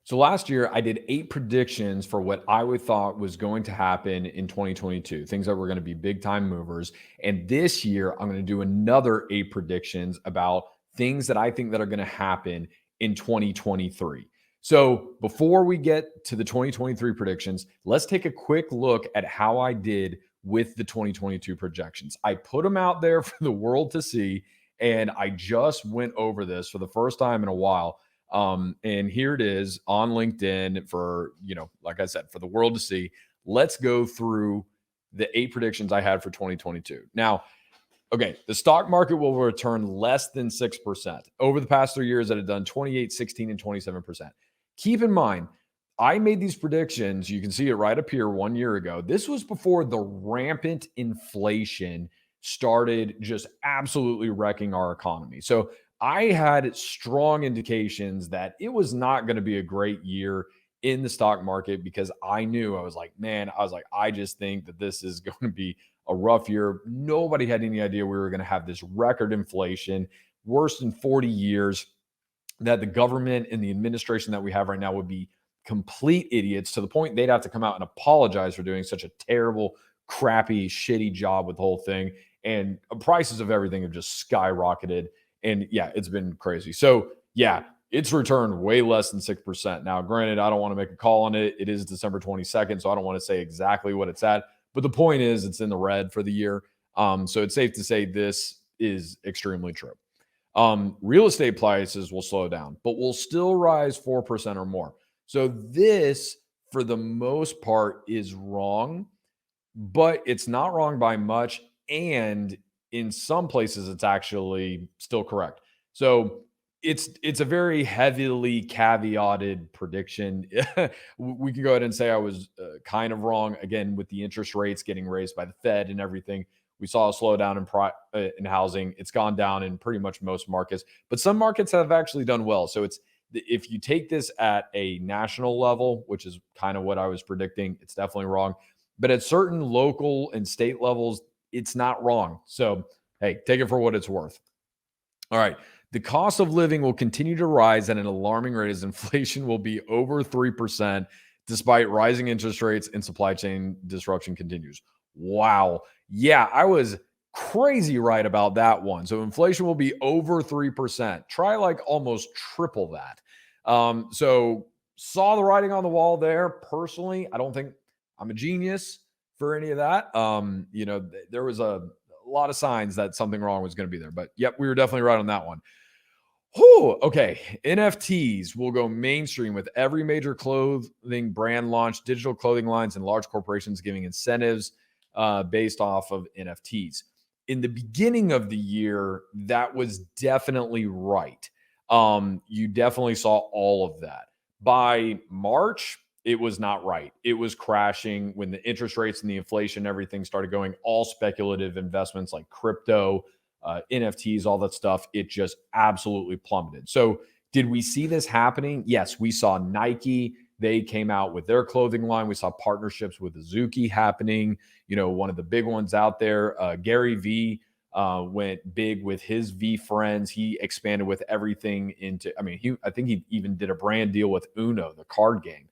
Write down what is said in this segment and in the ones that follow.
So last year, I did 8 predictions for what I would thought was going to happen in 2022, things that were going to be big time movers. And this year, I'm going to do another 8 predictions about things that I think that are going to happen in 2023. So before we get to the 2023 predictions, let's take a quick look at how I did with the 2022 projections. I put them out there for the world to see, and I just went over this for the first time in a while. And here it is on LinkedIn for, like I said, for the world to see. Let's go through the 8 predictions I had for 2022. Now, okay, the stock market will return less than 6%. Over the past 3 years, that had done 28, 16, and 27%. Keep in mind, I made these predictions. You can see it right up here 1 year ago. This was before the rampant inflation started just absolutely wrecking our economy. So I had strong indications that it was not going to be a great year in the stock market because I knew I just think that this is going to be a rough year. Nobody had any idea we were going to have this record inflation, worst in 40 years, that the government and the administration that we have right now would be complete idiots to the point they'd have to come out and apologize for doing such a terrible, crappy, shitty job with the whole thing. And prices of everything have just skyrocketed. And yeah, it's been crazy. So yeah, it's returned way less than 6%. Now, granted, I don't want to make a call on it. It is December 22nd, so I don't want to say exactly what it's at. But the point is, it's in the red for the year. So it's safe to say this is extremely true. Real estate prices will slow down, but will still rise 4% or more. So this, for the most part, is wrong, but it's not wrong by much. And in some places, it's actually still correct. So it's a very heavily caveated prediction. We can go ahead and say I was kind of wrong again with the interest rates getting raised by the Fed and everything. We saw a slowdown in housing. It's gone down in pretty much most markets, but some markets have actually done well. So if you take this at a national level, which is kind of what I was predicting, it's definitely wrong. But at certain local and state levels, it's not wrong. So hey, take it for what it's worth. All right. The cost of living will continue to rise at an alarming rate as inflation will be over 3% despite rising interest rates and supply chain disruption continues. Wow. Yeah, I was crazy right about that one. So inflation will be over 3%. Try like almost triple that. So saw the writing on the wall there. Personally, I don't think I'm a genius for any of that. There was a lot of signs that something wrong was going to be there. But yep, we were definitely right on that one. Whew, okay. NFTs will go mainstream with every major clothing brand launch, digital clothing lines, and large corporations giving incentives based off of NFTs. In the beginning of the year, that was definitely right. You definitely saw all of that. By March, it was not right. It was crashing when the interest rates and the inflation, everything started going, all speculative investments like crypto, NFTs, all that stuff, it just absolutely plummeted. So did we see this happening? Yes, we saw Nike. They came out with their clothing line. We saw partnerships with Azuki happening. One of the big ones out there, Gary Vee went big with his V friends. He expanded with everything I think he even did a brand deal with Uno, the card game.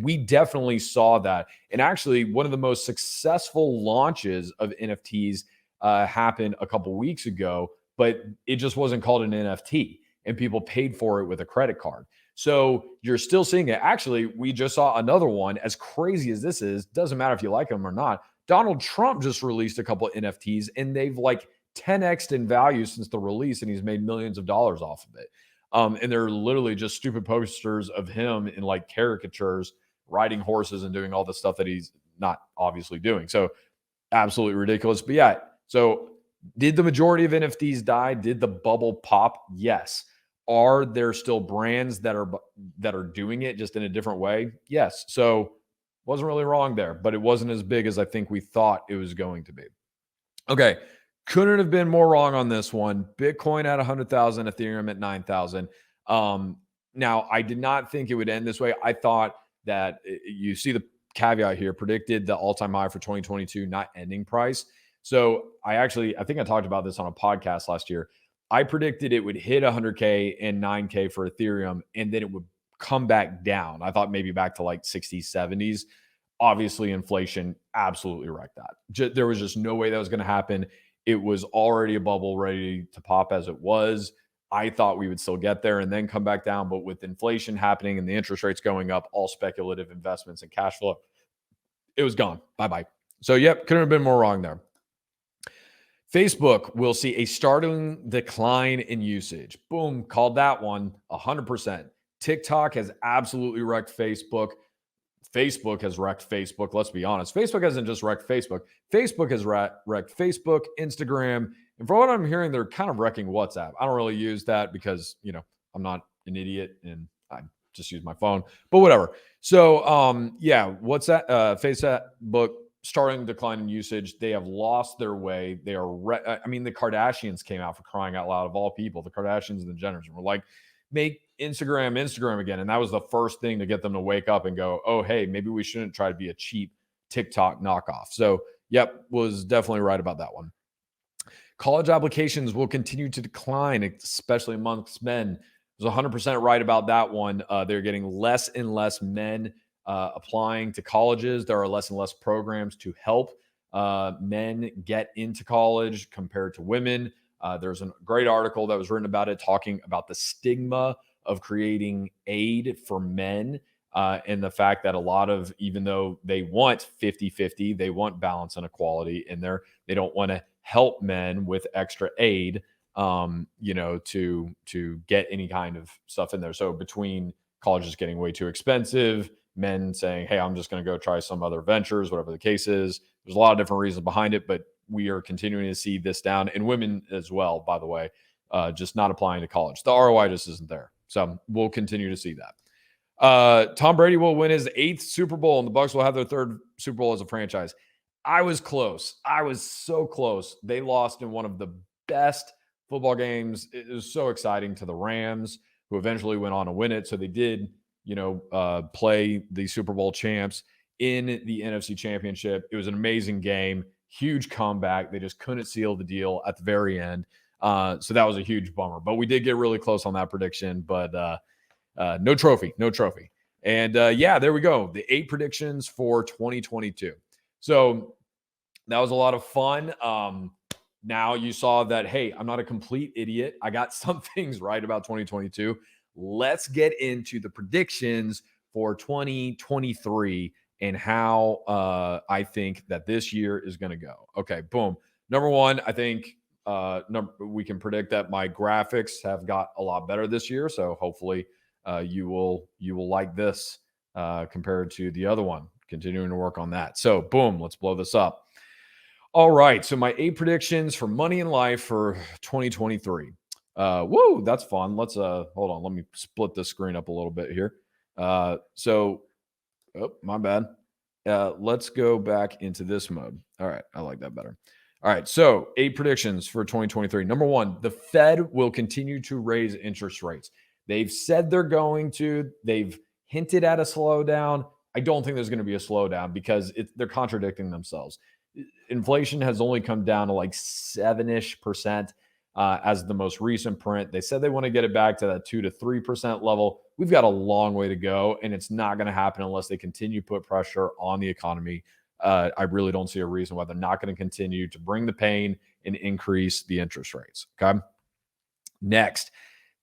We definitely saw that. And actually, one of the most successful launches of NFTs happened a couple weeks ago, but it just wasn't called an NFT, and people paid for it with a credit card. So you're still seeing it. Actually, we just saw another one. As crazy as this is, doesn't matter if you like them or not. Donald Trump just released a couple of NFTs, and they've like 10x'd in value since the release, and he's made millions of dollars off of it. And they're literally just stupid posters of him in like caricatures, riding horses and doing all the stuff that he's not obviously doing. So absolutely ridiculous. But yeah, so did the majority of NFTs die? Did the bubble pop? Yes. Are there still brands that are doing it just in a different way? Yes. So wasn't really wrong there, but it wasn't as big as I think we thought it was going to be. Okay. Couldn't have been more wrong on this one. Bitcoin at 100,000, Ethereum at 9,000. Now, I did not think it would end this way. I thought that you see the caveat here, predicted the all-time high for 2022, not ending price. So I think I talked about this on a podcast last year. I predicted it would hit 100K and 9K for Ethereum, and then it would come back down. I thought maybe back to like 60s, 70s. Obviously, inflation absolutely wrecked that. There was just no way that was going to happen. It was already a bubble ready to pop as it was. I thought we would still get there and then come back down. But with inflation happening and the interest rates going up, all speculative investments and cash flow, it was gone. Bye-bye. So, yep, couldn't have been more wrong there. Facebook will see a startling decline in usage. Boom, called that one 100%. TikTok has absolutely wrecked Facebook. Facebook has wrecked Facebook. Let's be honest. Facebook hasn't just wrecked Facebook. Facebook has wrecked Facebook, Instagram. And from what I'm hearing, they're kind of wrecking WhatsApp. I don't really use that because, I'm not an idiot and I just use my phone, but whatever. So, yeah, WhatsApp, Facebook, starting decline in usage. They have lost their way. They are, the Kardashians came out, for crying out loud, of all people. The Kardashians and the Jenners were like, make Instagram again. And that was the first thing to get them to wake up and go, oh, hey, maybe we shouldn't try to be a cheap TikTok knockoff. So, yep, was definitely right about that one. College applications will continue to decline, especially amongst men. I was 100% right about that one. They're getting less and less men applying to colleges. There are less and less programs to help men get into college compared to women. There's a great article that was written about it, talking about the stigma of creating aid for men and the fact that a lot of, even though they want 50-50, they want balance and equality in there, they don't want to help men with extra aid, to get any kind of stuff in there. So between colleges getting way too expensive, men saying, hey, I'm just going to go try some other ventures, whatever the case is. There's a lot of different reasons behind it, but we are continuing to see this down, and women as well, by the way, just not applying to college. The ROI just isn't there. So we'll continue to see that. Tom Brady will win his 8th Super Bowl, and the Bucs will have their 3rd Super Bowl as a franchise. I was close. I was so close. They lost in one of the best football games. It was so exciting to the Rams, who eventually went on to win it. So they did, play the Super Bowl champs in the NFC Championship. It was an amazing game, huge comeback. They just couldn't seal the deal at the very end. So that was a huge bummer. But we did get really close on that prediction, but no trophy. And there we go. The 8 predictions for 2022. So that was a lot of fun. Now you saw that, hey, I'm not a complete idiot. I got some things right about 2022. Let's get into the predictions for 2023 and how I think that this year is going to go. Okay, boom. Number one, I think we can predict that my graphics have got a lot better this year. So hopefully you will like this compared to the other one. Continuing to work on that. So boom, let's blow this up. All right. So my 8 predictions for money and life for 2023. Woo, that's fun. Let's hold on. Let me split the screen up a little bit here. My bad. Let's go back into this mode. All right. I like that better. All right. So 8 predictions for 2023. Number 1, the Fed will continue to raise interest rates. They've said they're going to. They've hinted at a slowdown. I don't think there's going to be a slowdown because they're contradicting themselves. Inflation has only come down to like 7-ish% as the most recent print. They said they want to get it back to that 2 to 3% level. We've got a long way to go, and it's not going to happen unless they continue to put pressure on the economy. I really don't see a reason why they're not going to continue to bring the pain and increase the interest rates. Okay. Next,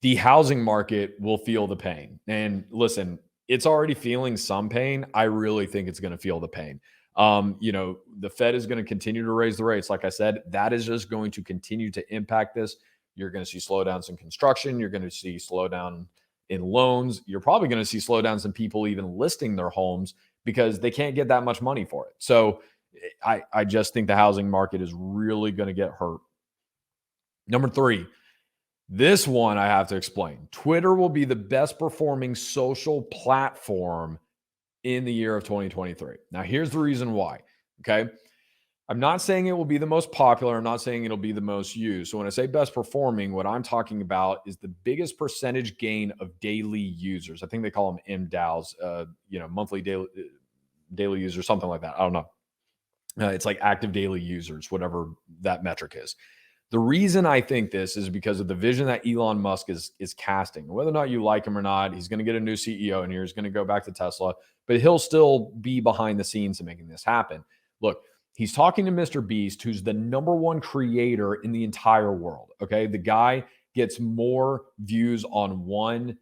the housing market will feel the pain. And listen, it's already feeling some pain. I really think it's going to feel the pain. The Fed is going to continue to raise the rates. Like I said, that is just going to continue to impact this. You're going to see slowdowns in construction. You're going to see slowdown in loans. You're probably going to see slowdowns in people even listing their homes because they can't get that much money for it. So I just think the housing market is really going to get hurt. Number 3, this one I have to explain. Twitter will be the best performing social platform in the year of 2023. Now, here's the reason why. Okay. I'm not saying it will be the most popular. I'm not saying it'll be the most used. So when I say best performing, what I'm talking about is the biggest percentage gain of daily users. I think they call them MDAOs, monthly daily users, something like that. I don't know. It's like active daily users, whatever that metric is. The reason I think this is because of the vision that Elon Musk is casting. Whether or not you like him or not, he's going to get a new CEO in here. He's going to go back to Tesla, but he'll still be behind the scenes in making this happen. Look, he's talking to Mr. Beast, who's the number one creator in the entire world. Okay, the guy gets more views on one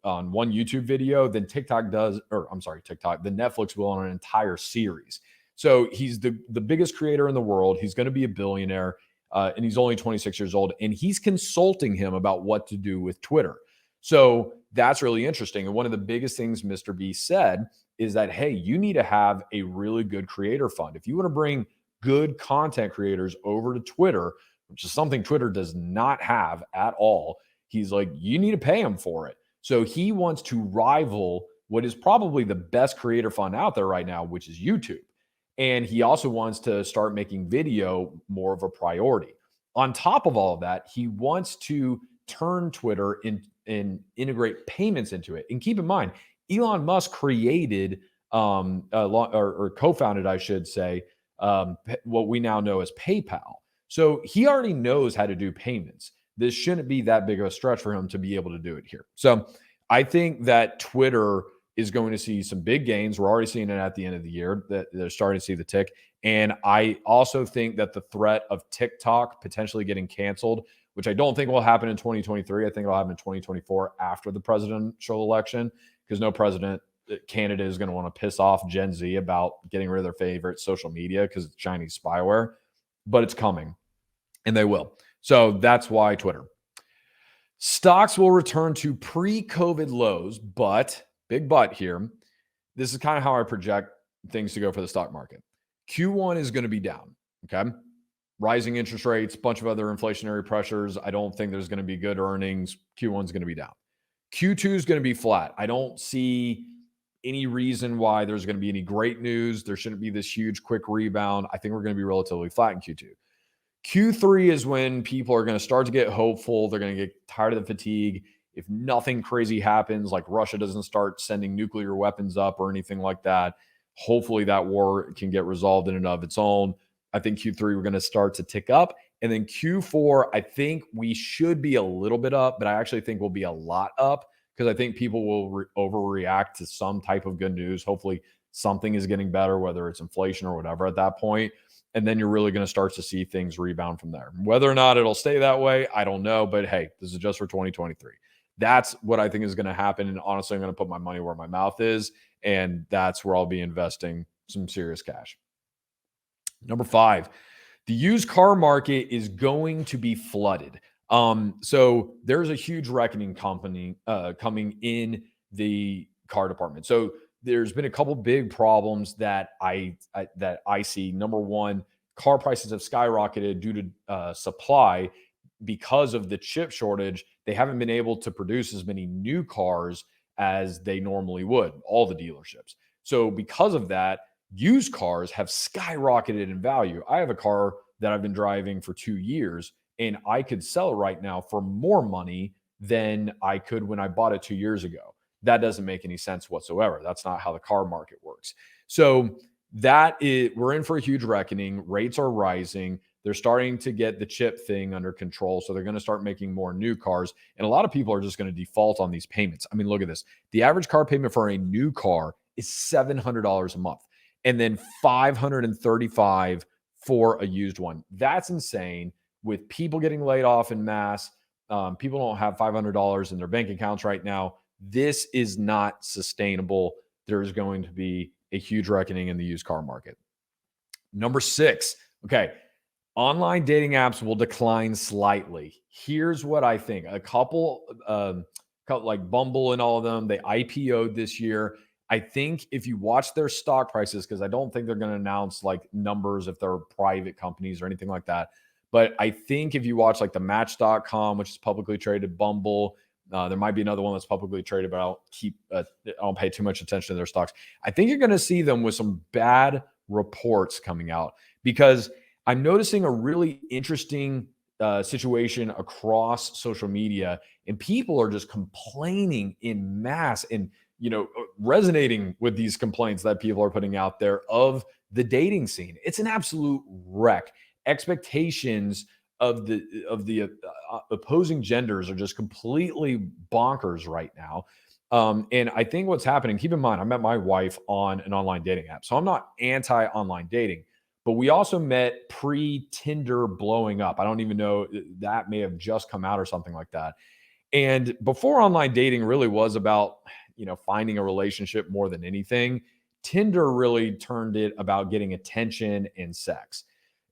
YouTube video than TikTok does, or I'm sorry, TikTok, than Netflix will on an entire series. So he's the biggest creator in the world. He's going to be a billionaire. And he's only 26 years old, and he's consulting him about what to do with Twitter. So that's really interesting. And one of the biggest things Mr. B said is that, hey, you need to have a really good creator fund. If you want to bring good content creators over to Twitter, which is something Twitter does not have at all, he's like, you need to pay him for it. So he wants to rival what is probably the best creator fund out there right now, which is YouTube. And he also wants to start making video more of a priority. On top of all of that, he wants to turn Twitter and integrate payments into it. And keep in mind, Elon Musk created or co-founded, I should say, what we now know as PayPal. So he already knows how to do payments. This shouldn't be that big of a stretch for him to be able to do it here. So I think that Twitter is going to see some big gains. We're already seeing it at the end of the year that they're starting to see the tick. And I also think that the threat of TikTok potentially getting canceled, which I don't think will happen in 2023. I think it'll happen in 2024 after the presidential election, because no president candidate is going to want to piss off Gen Z about getting rid of their favorite social media because it's Chinese spyware, but it's coming and they will. So that's why Twitter. Stocks will return to pre-COVID lows, but big but here. This is kind of how I project things to go for the stock market. Q1 is going to be down. Okay. Rising interest rates, bunch of other inflationary pressures. I don't think there's going to be good earnings. Q1 is going to be down. Q2 is going to be flat. I don't see any reason why there's going to be any great news. There shouldn't be this huge quick rebound. I think we're going to be relatively flat in Q2. Q3 is when people are going to start to get hopeful. They're going to get tired of the fatigue. If nothing crazy happens, like Russia doesn't start sending nuclear weapons up or anything like that, hopefully that war can get resolved in and of its own. I think Q3, we're going to start to tick up. And then Q4, I think we should be a little bit up, but I actually think we'll be a lot up because I think people will overreact to some type of good news. Hopefully something is getting better, whether it's inflation or whatever at that point. And then you're really going to start to see things rebound from there. Whether or not it'll stay that way, I don't know. But hey, this is just for 2023. That's what I think is going to happen. And honestly, I'm going to put my money where my mouth is. And that's where I'll be investing some serious cash. Number 5, the used car market is going to be flooded. So there's a huge reckoning company coming in the car department. So there's been a couple big problems that I see. Number one, car prices have skyrocketed due to supply. Because of the chip shortage, they haven't been able to produce as many new cars as they normally would, all the dealerships. So because of that, used cars have skyrocketed in value. I have a car that I've been driving for 2 years, and I could sell it right now for more money than I could when I bought it 2 years ago. That doesn't make any sense whatsoever. That's not how the car market works. So we're in for a huge reckoning. Rates are rising. They're starting to get the chip thing under control. So they're going to start making more new cars. And a lot of people are just going to default on these payments. I mean, look at this. The average car payment for a new car is $700 a month, and then $535 for a used one. That's insane. With people getting laid off in mass, people don't have $500 in their bank accounts right now. This is not sustainable. There's going to be a huge reckoning in the used car market. Number 6. Okay. Online dating apps will decline slightly. Here's what I think. A couple like Bumble and all of them, they IPO'd this year. I think if you watch their stock prices, because I don't think they're going to announce like numbers if they're private companies or anything like that. But I think if you watch like the Match.com, which is publicly traded, Bumble, there might be another one that's publicly traded, but I don't pay too much attention to their stocks. I think you're going to see them with some bad reports coming out, because I'm noticing a really interesting situation across social media, and people are just complaining in mass and, resonating with these complaints that people are putting out there of the dating scene. It's an absolute wreck. Expectations of the opposing genders are just completely bonkers right now. And I think what's happening, keep in mind, I met my wife on an online dating app. So I'm not anti online dating, but we also met pre Tinder blowing up. I don't even know, that may have just come out or something like that. And before online dating really was about, finding a relationship more than anything, Tinder really turned it about getting attention and sex.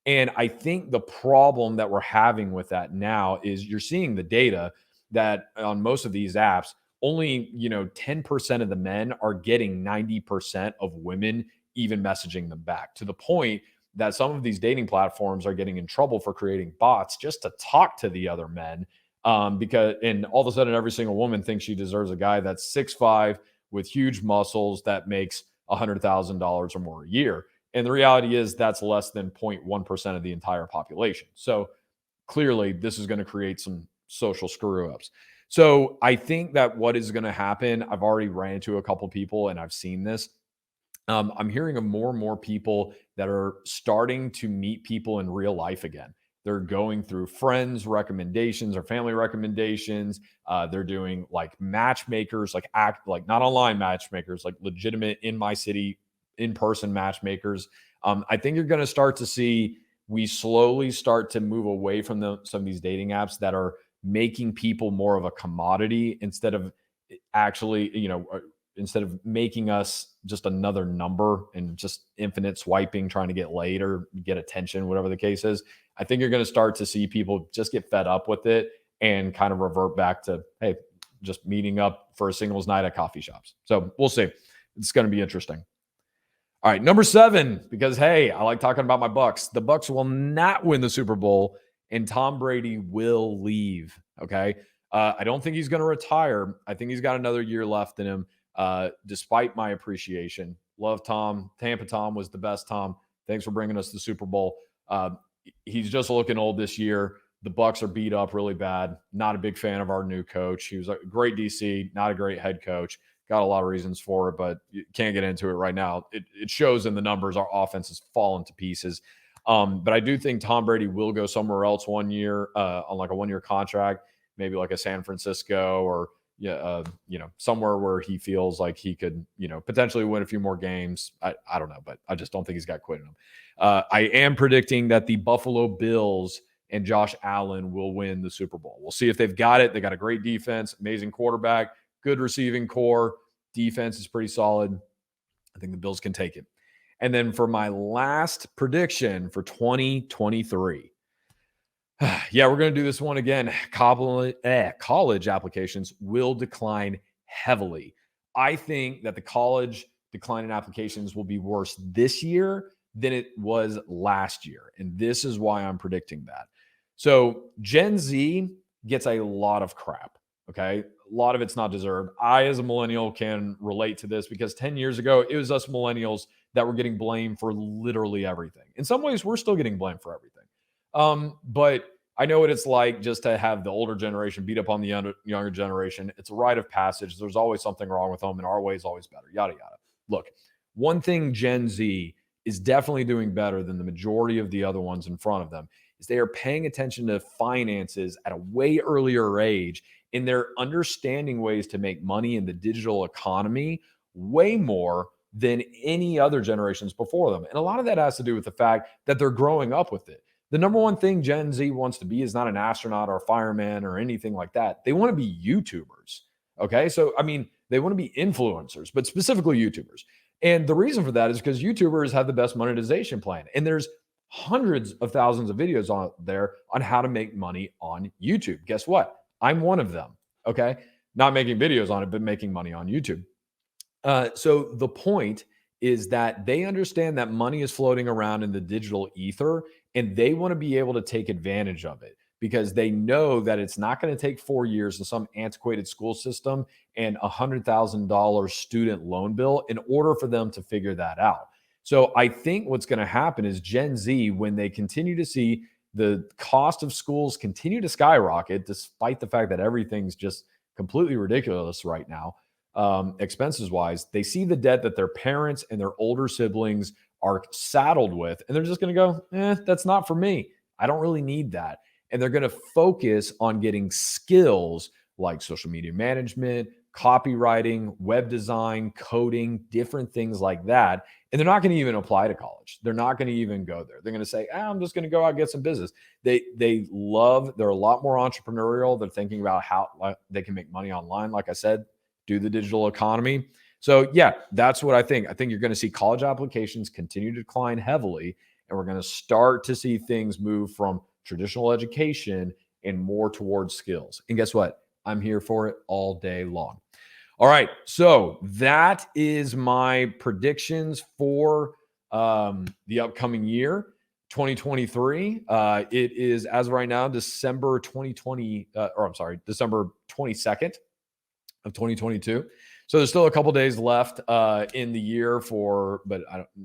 And I think the problem that we're having with that now is you're seeing the data that on most of these apps, only, 10% of the men are getting 90% of women even messaging them back, to the point that some of these dating platforms are getting in trouble for creating bots just to talk to the other men. Because, and all of a sudden, every single woman thinks she deserves a guy that's 6'5" with huge muscles that makes $100,000 or more a year. And the reality is that's less than 0.1% of the entire population. So clearly, this is going to create some social screw ups. So I think that what is going to happen, I've already ran into a couple people and I've seen this. I'm hearing of more and more people that are starting to meet people in real life again. They're going through friends' recommendations or family recommendations. They're doing like matchmakers, like not online matchmakers, like legitimate in my city, in person matchmakers. I think you're going to start to see we slowly start to move away from some of these dating apps that are making people more of a commodity instead of actually, instead of making us just another number and just infinite swiping, trying to get laid or get attention, whatever the case is. I think you're going to start to see people just get fed up with it and kind of revert back to, hey, just meeting up for a singles night at coffee shops. So we'll see. It's going to be interesting. All right, number 7, because hey, I like talking about my Bucks. The Bucks will not win the Super Bowl, and Tom Brady will leave. Okay, I don't think he's going to retire. I think he's got another year left in him. Despite my appreciation, love Tom. Tampa Tom was the best Tom. Thanks for bringing us the Super Bowl. He's just looking old this year. The Bucks are beat up really bad. Not a big fan of our new coach. He was a great DC, not a great head coach. Got a lot of reasons for it, but you can't get into it right now. It shows in the numbers. Our offense has fallen to pieces. But I do think Tom Brady will go somewhere else 1 year on like a 1 year contract, maybe like a San Francisco or somewhere where he feels like he could, potentially win a few more games. I don't know, but I just don't think he's got quit in him. I am predicting that the Buffalo Bills and Josh Allen will win the Super Bowl. We'll see if they've got it. They got a great defense, amazing quarterback, good receiving core. Defense is pretty solid. I think the Bills can take it. And then for my last prediction for 2023, yeah, we're going to do this one again. College applications will decline heavily. I think that the college decline in applications will be worse this year than it was last year. And this is why I'm predicting that. So Gen Z gets a lot of crap. Okay. A lot of it's not deserved. I, as a millennial, can relate to this because 10 years ago, it was us millennials that were getting blamed for literally everything. In some ways, we're still getting blamed for everything. But I know what it's like just to have the older generation beat up on the younger generation. It's a rite of passage. There's always something wrong with them, and our way is always better, yada, yada. Look, one thing Gen Z is definitely doing better than the majority of the other ones in front of them is they are paying attention to finances at a way earlier age, and they're understanding ways to make money in the digital economy way more than any other generations before them. And a lot of that has to do with the fact that they're growing up with it. The number one thing Gen Z wants to be is not an astronaut or a fireman or anything like that. They want to be YouTubers. Okay. So, I mean, they want to be influencers, but specifically YouTubers. And the reason for that is because YouTubers have the best monetization plan. And there's hundreds of thousands of videos out there on how to make money on YouTube. Guess what? I'm one of them. Okay. Not making videos on it, but making money on YouTube. So the point is that they understand that money is floating around in the digital ether, and they want to be able to take advantage of it because they know that it's not going to take 4 years in some antiquated school system and $100,000 student loan bill in order for them to figure that out. So I think what's going to happen is Gen Z, when they continue to see the cost of schools continue to skyrocket, despite the fact that everything's just completely ridiculous right now, expenses wise, they see the debt that their parents and their older siblings are saddled with, and they're just going to go, that's not for me. I don't really need that. and they're going to focus on getting skills like social media management, copywriting, web design, coding, different things like that. And they're not going to even apply to college. They're not going to even go there. They're going to say, I'm just going to go out and get some business. They're a lot more entrepreneurial. They're thinking about how they can make money online. Like I said, do the digital economy. So yeah, that's what I think. I think you're going to see college applications continue to decline heavily, and we're going to start to see things move from traditional education and more towards skills. And guess what? I'm here for it all day long. All right. So that is my predictions for the upcoming year, 2023. It is, as of right now, December 22nd of 2022. So there's still a couple days left in the year but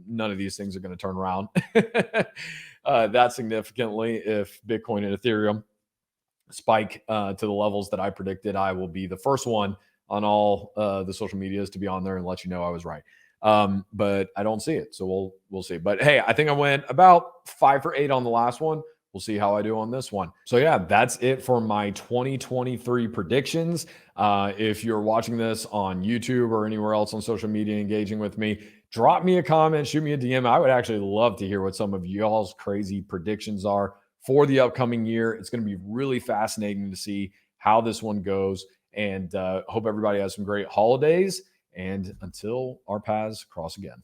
none of these things are going to turn around that significantly. If Bitcoin and Ethereum spike to the levels that I predicted, I will be the first one on all the social medias to be on there and let you know I was right. But I don't see it, so we'll see. But hey, I think I went about 5 for 8 on the last one. We'll see how I do on this one. So yeah, that's it for my 2023 predictions. If you're watching this on YouTube or anywhere else on social media engaging with me, drop me a comment, shoot me a DM. I would actually love to hear what some of y'all's crazy predictions are for the upcoming year. It's going to be really fascinating to see how this one goes. And hope everybody has some great holidays. And until our paths cross again.